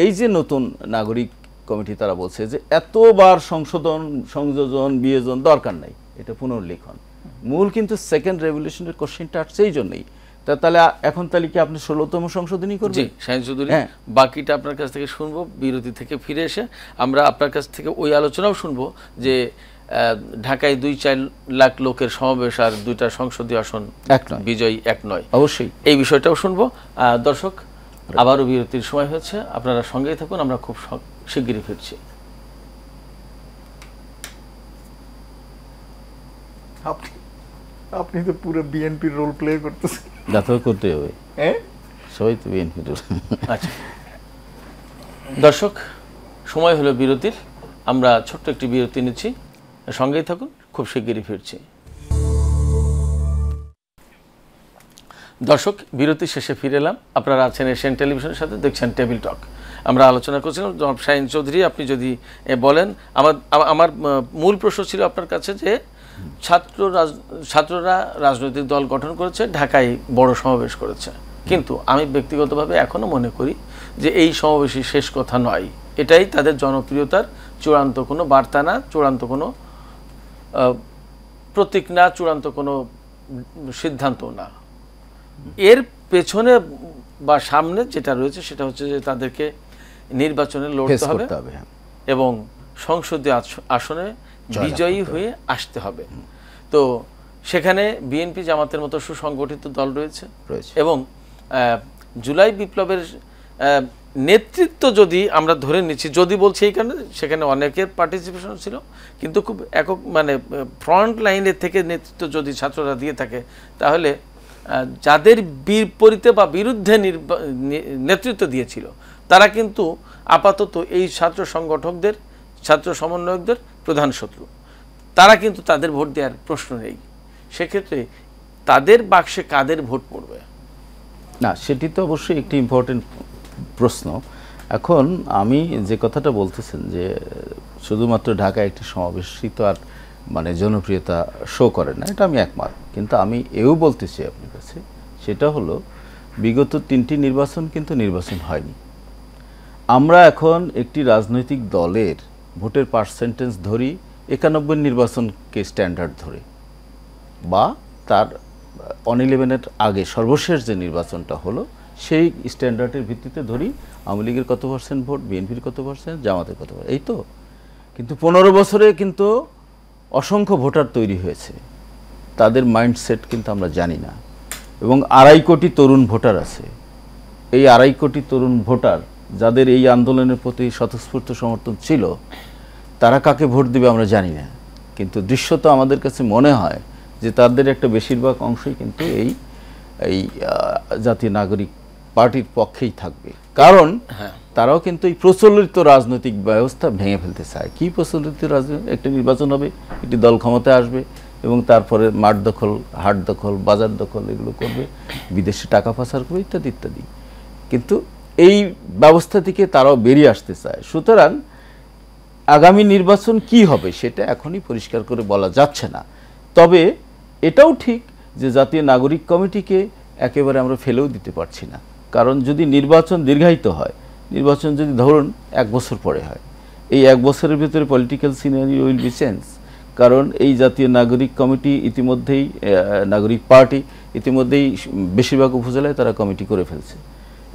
এই যে নতুন নাগরিক কমিটি তারা বলছে যে এতবার সংযোজন বিয়োজন দরকার নাই, এটা পুনর্লিখন। মূল কিন্তু সেকেন্ড রেভলিউশনের কোশ্চেনটা আসছে এই জন্যই। তাহলে এখন তাহলে কি আপনি 16তম সংশোধনী করবেন? শাহিন চৌধুরী, বাকিটা আপনার কাছ থেকে শুনবো। বিরতি থেকে ফিরে এসে আমরা আপনার কাছ থেকে ওই আলোচনাও শুনবো যে ঢাকায় 2-4 লাখ লোকের সমাবেশ আর 2টা সংসদীয় আসন বিজয় এক নয়, অবশ্যই এই বিষয়টাও শুনবো। দর্শক, আবারও বিরতির সময় হয়েছে, আপনারা সঙ্গেই থাকুন, আমরা খুব শিগগিরই ফিরছি। আপনি তো পুরো বিএনপির রোল প্লে করতেছেন। যাতেও করতে হবে, সবাই তো বিএনপির। আচ্ছা দর্শক, সময় হলো বিরতির, আমরা ছোট্ট একটি বিরতি নিচ্ছি, সঙ্গেই থাকুন, খুব শিগগিরই ফিরছি। দর্শক, বিরতি শেষে ফিরে এলাম। আপনারা আছেন এশিয়ান টেলিভিশনের সাথে, দেখছেন টেবিল টক। আমরা আলোচনা করছিলাম জনাব শাহীন চৌধুরী, আপনি যদি বলেন, আমার মূল প্রশ্ন ছিল আপনার কাছে যে ছাত্ররা রাজনৈতিক দল গঠন করেছে, ঢাকায় বড় সমাবেশ করেছে, কিন্তু আমি ব্যক্তিগতভাবে এখনো মনে করি যে এই সমাবেশই শেষ কথা নয়, এটাই তাদের জনপ্রিয়তার চূড়ান্ত কোনো বার্তা না, চূড়ান্ত কোনো প্রতীক না, চূড়ান্ত কোনো সিদ্ধান্ত না। এর পেছনে বা সামনে যেটা রয়েছে সেটা হচ্ছে যে তাদেরকে নির্বাচনে লড়তে হবে এবং সংসদীয় আসনে বিজয়ী হয়ে আসতে হবে। তো সেখানে বিএনপি জামাতের মতো সুসংগঠিত দল রয়েছে এবং জুলাই বিপ্লবের নেতৃত্ব যদি আমরা ধরে নিচ্ছি, যদি বলছি এই কারণে সেখানে অনেকের পার্টিসিপেশন ছিল, কিন্তু খুব একক মানে ফ্রন্ট লাইনের থেকে নেতৃত্ব যদি ছাত্ররা দিয়ে থাকে, তাহলে যাদের বিপরীতে বা বিরুদ্ধে নেতৃত্ব দিয়েছিল তারা কিন্তু আপাতত এই ছাত্র সংগঠকদের, ছাত্র সমন্বয়কদের প্রধান শত্রু। তারা কিন্তু তাদের ভোট দেওয়ার প্রশ্ন নেই। সেক্ষেত্রে তাদের বাক্সে কাদের ভোট পড়বে না, সেটি তো অবশ্যই একটি ইম্পর্টেন্ট প্রশ্ন। এখন আমি যে কথাটা বলতেছেন যে শুধুমাত্র ঢাকায় একটি সমাবেশই তো আর মানে জনপ্রিয়তা শো করে না, এটা আমি একমত। কিন্তু আমি এও বলতে চাই আপনার কাছে, সেটা হলো বিগত 3টি নির্বাচন কিন্তু নির্বাচন হয়নি। আমরা এখন একটি রাজনৈতিক দলের ভোটের পার্সেন্টেজ ধরি 91 নির্বাচনকে স্ট্যান্ডার্ড ধরে, বা তার 11-এর আগে সর্বশেষ যে নির্বাচনটা হলো সেই স্ট্যান্ডার্ডের ভিত্তিতে ধরি আওয়ামী লীগের কত পার্সেন্ট ভোট, বিএনপির কত পার্সেন্ট, জামাতের কত পার্সেন্ট, এই তো। কিন্তু 15 বছরে কিন্তু অসংখ্য ভোটার তৈরি হয়েছে, তাদের মাইন্ডসেট কিন্তু আমরা জানি না। এবং 2.5 কোটি তরুণ ভোটার আছে। এই 2.5 কোটি তরুণ ভোটার যাদের এই আন্দোলনের প্রতি স্বতঃস্ফূর্ত সমর্থন ছিল, তারা কাকে ভোট দেবে আমরা জানি না। কিন্তু দৃশ্যত আমাদের কাছে মনে হয় যে তাদের একটা বেশিরভাগ অংশই কিন্তু এই জাতীয় নাগরিক পার্টির পক্ষেই থাকবে। কারণ তারাও কিন্তু এই প্রচলিত রাজনৈতিক ব্যবস্থা ভেঙে ফেলতে চায়। কি প্রচলিত রাজনীতি? একটা নির্বাচন হবে, একটি দল ক্ষমতায় আসবে এবং তারপরে মাঠ দখল, হাট দখল, বাজার দখল এগুলো করবে, বিদেশে টাকা পাচার করবে, ইত্যাদি ইত্যাদি। কিন্তু এই ব্যবস্থা থেকে তারাও বেরিয়ে আসতে চায়। সুতরাং আগামী নির্বাচন কি হবে সেটা এখনই পরিষ্কার করে বলা যাচ্ছে না। তবে এটাও ঠিক যে জাতীয় নাগরিক কমিটিকে একেবারে আমরা ফেলেও দিতে পারছি না। কারণ যদি নির্বাচন দীর্ঘায়িত হয়, নির্বাচন যদি ধরুন 1 বছর পরে হয়, এই 1 বছরের ভিতরে political scenario will be change. কারণ এই জাতীয় নাগরিক কমিটি ইতিমধ্যেই, নাগরিক পার্টি ইতিমধ্যেই বেশিরভাগ উপজেলায় তারা কমিটি করে ফেলছে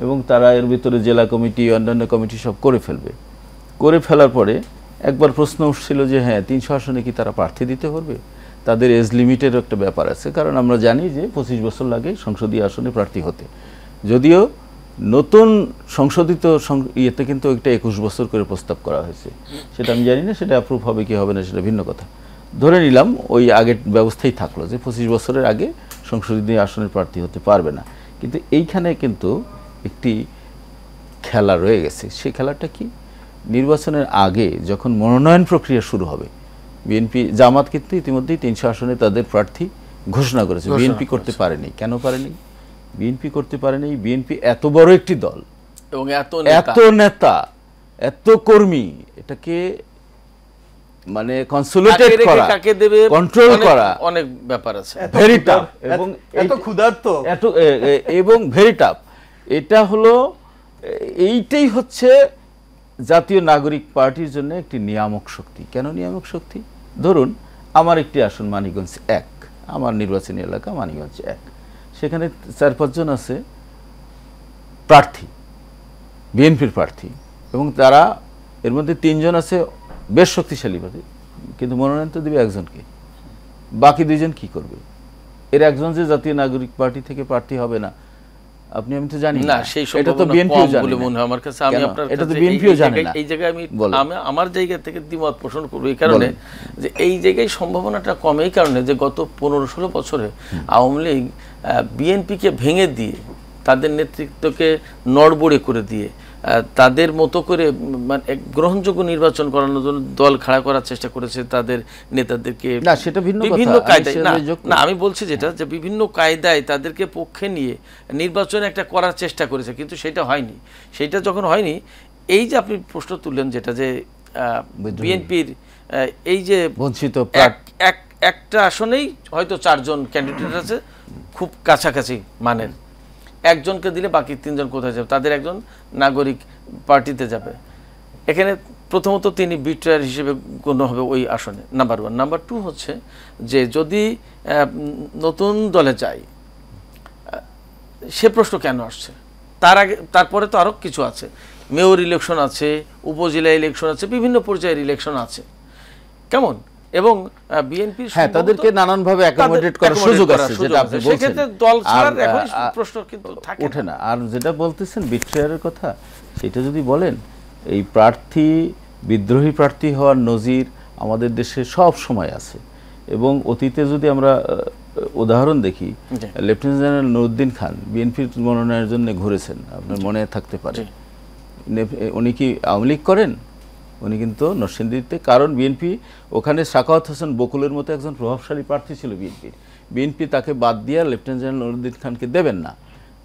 এবং তারা এর ভিতরে জেলা কমিটি, অন্যান্য কমিটি সব করে ফেলবে। করে ফেলার পরে একবার প্রশ্ন উঠছিল যে হ্যাঁ 300 আসনে কি তারা প্রার্থী দিতে পারবে? তাদের এজ লিমিটের একটা ব্যাপার আছে, কারণ আমরা জানি যে 25 বছর লাগে সংসদীয় আসনে প্রার্থী হতে। যদিও নতুন সংশোধিত ইয়েতে কিন্তু একটা 21 বছর করে প্রস্তাব করা হয়েছে, সেটা আমি জানি না সেটা অ্যাপ্রুভ হবে কি হবে না সেটা ভিন্ন কথা। ধরে নিলাম ওই আগের ব্যবস্থাই থাকলো যে 25 বছরের আগে সংসদীয় আসনের প্রার্থী হতে পারবে না। কিন্তু এইখানে কিন্তু একটি খেলা রয়ে গেছে। সেই খেলাটা কি? নির্বাচনের আগে যখন মনোনয়ন প্রক্রিয়া শুরু হবে, বিএনপি জামাত কিন্তু ইতিমধ্যেই 300 আসনে তাদের প্রার্থী ঘোষণা করেছে। বিএনপি করতে পারেনি। কেন পারেনি? বিএনপি করতে পারেনি, বিএনপি এত বড় একটি দল এবং এত নেতা, এত কর্মী, এটাকে মানে কনসোলিডেট করা, কাকে দেবে কন্ট্রোল করা অনেক ব্যাপার আছে, ভেরি টাফ। এবং এত ক্ষুধার্ত, এবং ভেরি টাফ। এটা হলো, এইটাই হচ্ছে জাতীয় নাগরিক পার্টির জন্য একটি নিয়ামক শক্তি। কেন নিয়ামক শক্তি? ধরুন আমার একটি আসন মানিকগঞ্জ 1, আমার নির্বাচনী এলাকা মানিকগঞ্জ 1, সেখানে 4-5 জন আছে প্রার্থী, বিএনপির প্রার্থী, এবং তারা এর মধ্যে 3 জন আছে বেশ শক্তিশালী প্রার্থী, কিন্তু মনোনয়ন তো দেবে একজনকে, বাকি 2 জন কি করবে? এর একজন যে জাতীয় নাগরিক পার্টি থেকে প্রার্থী হবে না, আপনি আমি তো জানি না, সেই এটা তো বিএনপিও জানে বলে মনে হয় আমার কাছে। আমি আপনার এটা তো বিএনপিও জানে না। এই জায়গায় আমি আমার জায়গা থেকে দ্বিমত পোষণ করব এই কারণে যে এই জায়গায় সম্ভাবনাটা কম এই কারণে যে গত 15-16 বছরে আওয়ামী লীগ বিএনপিকে ভেঙে দিয়ে, তাদের নেতৃত্বকে নড়বড়ে করে দিয়ে, তাদের মতো করে মানে গ্রহণযোগ্য নির্বাচন করানোর জন্য দল খাড়া করার চেষ্টা করেছে, তাদের নেতাদেরকে বিভিন্ন কায়দায়। না, আমি বলছি যেটা যে বিভিন্ন কায়দায় তাদেরকে পক্ষে নিয়ে নির্বাচন একটা করার চেষ্টা করেছে, কিন্তু সেটা হয়নি। সেটা যখন হয়নি, এই যে আপনি প্রশ্ন তুললেন যেটা যে বিএনপির এই যে বঞ্চিত একটা আসনেই হয়তো 4 জন ক্যান্ডিডেট আছে খুব কাছাকাছি মানের, একজনকে দিলে বাকি 3 জন কোথায় যাবে? তাদের একজন নাগরিক পার্টিতে যাবে। এখানে প্রথমত তিনি বিট্রায়ার হিসেবে গণ্য হবে ওই আসনে, নাম্বার 1। নাম্বার 2 হচ্ছে যে যদি নতুন দলে যায়, সে প্রশ্ন কেন আসছে? তারপরে তো আরও কিছু আছে, মেয়র ইলেকশন আছে, উপজেলা ইলেকশন আছে, বিভিন্ন পর্যায়ের ইলেকশন আছে, কেমন? এবং বিএনপি তাদেরকে নানান ভাবে অ্যাকোমোডেট করার সুযোগ আছে, যেটা আপনি বলছেন। সেক্ষেত্রে দল ছাড়ার এখন প্রশ্ন কিন্তু ওঠে না। আর যেটা বলতেছেন বিট্রায়ারের কথা, সেটা যদি বলেন, এই প্রার্থী বিদ্রোহী প্রার্থী হওয়ার নজির আমাদের দেশে সব সময় আছে। এবং অতীতে যদি আমরা উদাহরণ দেখি, লেফটেন্যান্ট জেনারেল নুরউদ্দিন খান বিএনপির মনোনয়নের জন্য ঘুরেছেন, আপনার মনে থাকতে পারে। উনি কি আওয়ামী লীগ করেন? উনি কিন্তু নরসিংদীতে, কারণ বিএনপি ওখানে সাখাওয়াত হোসেন বকুলের মতো একজন প্রভাবশালী প্রার্থী ছিল বিএনপি তাকে বাদ দিয়ে লেফটেন্যান্ট জেনারেল নুরউদ্দিন খানকে দেবেন না,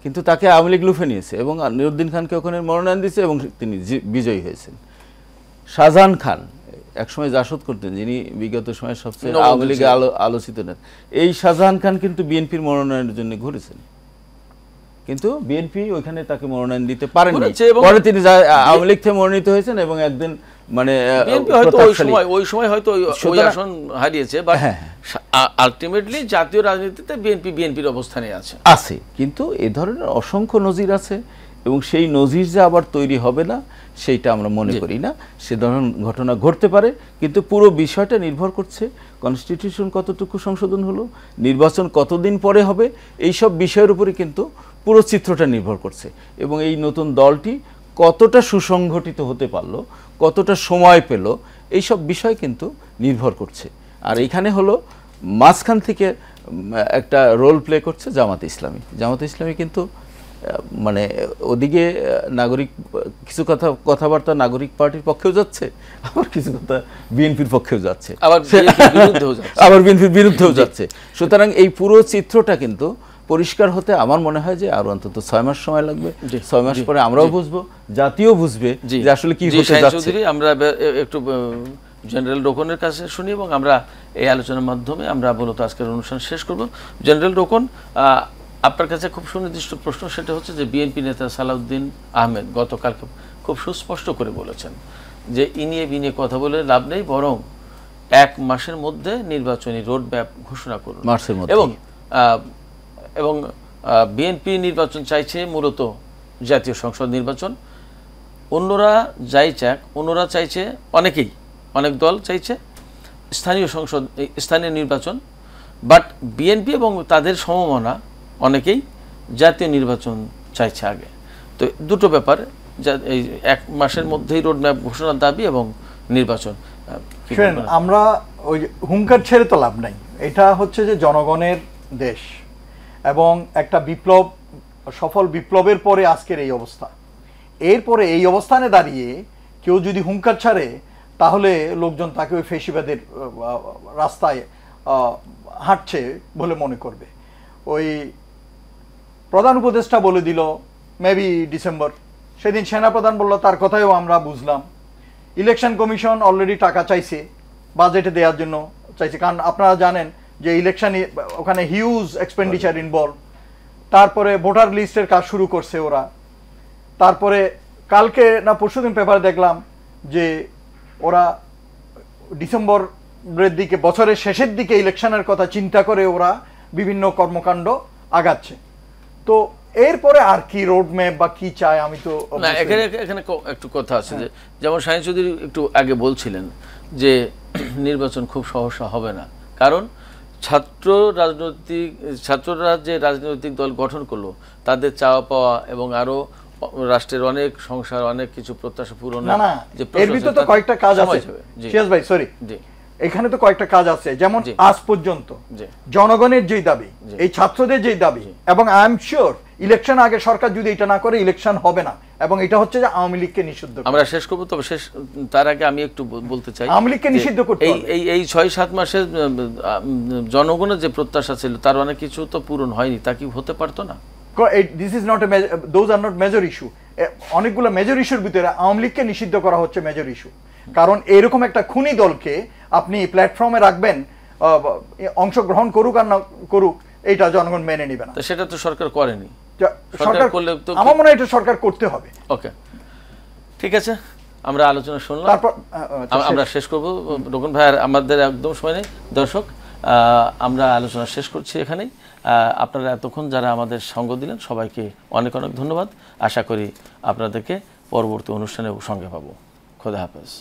কিন্তু তাকে আওয়ামী লীগ লুফে নিয়েছে এবং নুরউদ্দিন খানকে ওখানে মনোনয়ন দিয়েছে এবং তিনি বিজয়ী হয়েছেন। শাহজাহান খান একসময় জাসদ করতেন, যিনি বিগত সময়ের সবচেয়ে আওয়ামী লীগে আলোচিত নেন, এই শাহজাহান খান কিন্তু বিএনপির মনোনয়নের জন্য ঘুরেছেন, কিন্তু বিএনপি ওইখানে তাকে মনোনয়ন দিতে পারেননি। পরে তিনি আওয়ামী লীগ থেকে মনোনীত হয়েছেন এবং একদিন মানে ওই সময় হয়তো ওই আসন হারিয়েছে, বাট আলটিমেটলি জাতীয় রাজনীতিতে বিএনপির অবস্থানে আছে। কিন্তু এ ধরনের অসংখ্য নজির আছে এবং সেই নজির যে আবার তৈরি হবে না সেইটা আমরা মনে করি না। সে ধরনের ঘটনা ঘটতে পারে, কিন্তু পুরো বিষয়টা নির্ভর করছে কনস্টিটিউশন কতটুকু সংশোধন হলো, নির্বাচন কতদিন পরে হবে, এই সব বিষয়ের উপরে কিন্তু পুরো চিত্রটা নির্ভর করছে। এবং এই নতুন দলটি কতটা সুসংগঠিত হতে পারলো, কতটা সময় পেল, এই সব বিষয় কিন্তু নির্ভর করছে। আর এইখানে হলো মাঝখান থেকে একটা রোল প্লে করছে জামাতে ইসলামী কিন্তু মানে ওদিকে নাগরিক কিছু কথাবার্তা নাগরিক পার্টির পক্ষেও যাচ্ছে, আবার কিছু কথা বিএনপির পক্ষেও যাচ্ছে, আবার বিএনপির বিরুদ্ধেও যাচ্ছে। সুতরাং এই পুরো চিত্রটা কিন্তু পরিষ্কার হতে আমার মনে হয় যে আরো অন্তত 6 মাস সময় লাগবে। 6 মাস পরে আমরাও বুঝবো, জাতীয় বুঝবে যে আসলে কি হতে যাচ্ছে। আমরা একটু জেনারেল রোকনের কাছে শুনি এবং আমরা এই আলোচনার মাধ্যমে আমরা মূলত আজকের অনুষ্ঠান শেষ করব। জেনারেল রোকন, আপনার কাছে খুব সুনির্দিষ্ট প্রশ্ন, সেটা হচ্ছে যে বিএনপি নেতা সালাউদ্দিন আহমেদ গতকালকে খুব সুস্পষ্ট করে বলেছেন যে ইনিয়ে কথা বলে লাভ নেই, বরং 1 মাসের মধ্যে নির্বাচনী রোড ম্যাপ ঘোষণা করুন। এবং বিএনপি নির্বাচন চাইছে মূলত জাতীয় সংসদ নির্বাচন, অন্যরা যাই চাক, অন্যরা চাইছে অনেক দল চাইছে স্থানীয় নির্বাচন, বাট বিএনপি এবং তাদের সমমনা অনেকেই জাতীয় নির্বাচন চাইছে আগে। তো দুটো ব্যাপার, এই 1 মাসের মধ্যেই রোডম্যাপ ঘোষণার দাবি এবং নির্বাচন। আমরা ওই হুঙ্কার ছেড়ে তো লাভ নাই, এটা হচ্ছে যে জনগণের দেশ এবং একটা সফল বিপ্লবের পরে আজকের এই অবস্থা। এরপরে এই অবস্থানে দাঁড়িয়ে কেউ যদি হুঙ্কার ছাড়ে, তাহলে লোকজন তাকে ওই ফেসিবাদের রাস্তায় হাঁটছে বলে মনে করবে। ওই প্রধান উপদেষ্টা বলে দিল মেবি ডিসেম্বর, সেদিন সেনাপ্রধান বলল, তার কথাও আমরা বুঝলাম। ইলেকশন কমিশন অলরেডি টাকা চাইছে, বাজেটে দেওয়ার জন্য চাইছে, কারণ আপনারা জানেন যে ইলেকশন ওখানে হিউজ এক্সপেন্ডিচার ইনভলভ। তারপরে ভোটার লিস্টের কাজ শুরু করছে ওরা। তারপরে কালকে না পরশুদিন পেপারে দেখলাম যে ওরা ডিসেম্বরের দিকে, বছরের শেষের দিকে ইলেকশনের কথা চিন্তা করে ওরা বিভিন্ন কর্মকাণ্ড আগাচ্ছে। তো এরপরে আর কি রোডম্যাপ বা কি চায়, আমি তো না, এখানে একটু কথা আছে যে যেমন শাহীন চৌধুরী একটু আগে বলছিলেন যে নির্বাচন খুব সহসা হবে না, কারণ ছাত্ররা যে রাজনৈতিক দল গঠন করলো তাদের চাওয়া পাওয়া এবং আরো রাষ্ট্রের অনেক সংসার অনেক কিছু প্রত্যাশা পূরণ এর ভিতরে তো কয়েকটা কাজ আছে সিরাজ ভাই, সরি, এখানে তো কয়েকটা কাজ আছে। যেমন আজ পর্যন্ত জনগণের যে দাবি, এই ছাত্রদের যে দাবি, এবং আই এম শিওর ইলেকশন আগে সরকার যদি এটা না করে ইলেকশন হবে না, এবং এটা হচ্ছে যে আওয়ামী লীগকে নিষিদ্ধ। আমরা শেষ করবো, তবে তার আগে আমি একটু বলতে চাই আওয়ামী লীগকে নিষিদ্ধ করতে হবে। এই 6-7 মাসে জনগণের যে প্রত্যাশা ছিল তার অনেক কিছু তো পূরণ হয়নি, তা কি হতে পারতো না? This is not those are not major issue. অনেকগুলো মেজর ইস্যুর ভিতরে আওয়ামী লীগকে নিষিদ্ধ করা হচ্ছে মেজর ইস্যু। কারণ এরকম একটা খুনি দলকে আপনি প্ল্যাটফর্মে রাখবেন, অংশগ্রহণ করুক আর না করুক, এটা জনগণ মেনে নেবে না। সেটা তো সরকার করেনি। সরকার করলে তো আমার মনে হয় এটা সরকার করতে হবে। ওকে, ঠিক আছে, আমরা আলোচনা শুনলাম, তারপর আমরা শেষ করব। রোকন ভাই আমাদের একদম সময় নেই। দর্শক, আমরা আলোচনা শেষ করছি এখানেই। আপনারা এতক্ষণ যারা আমাদের সঙ্গ দিলেন সবাইকে অনেক অনেক ধন্যবাদ। আশা করি আপনাদেরকে পরবর্তী অনুষ্ঠানে সঙ্গে পাবো। খোদা হাফেজ।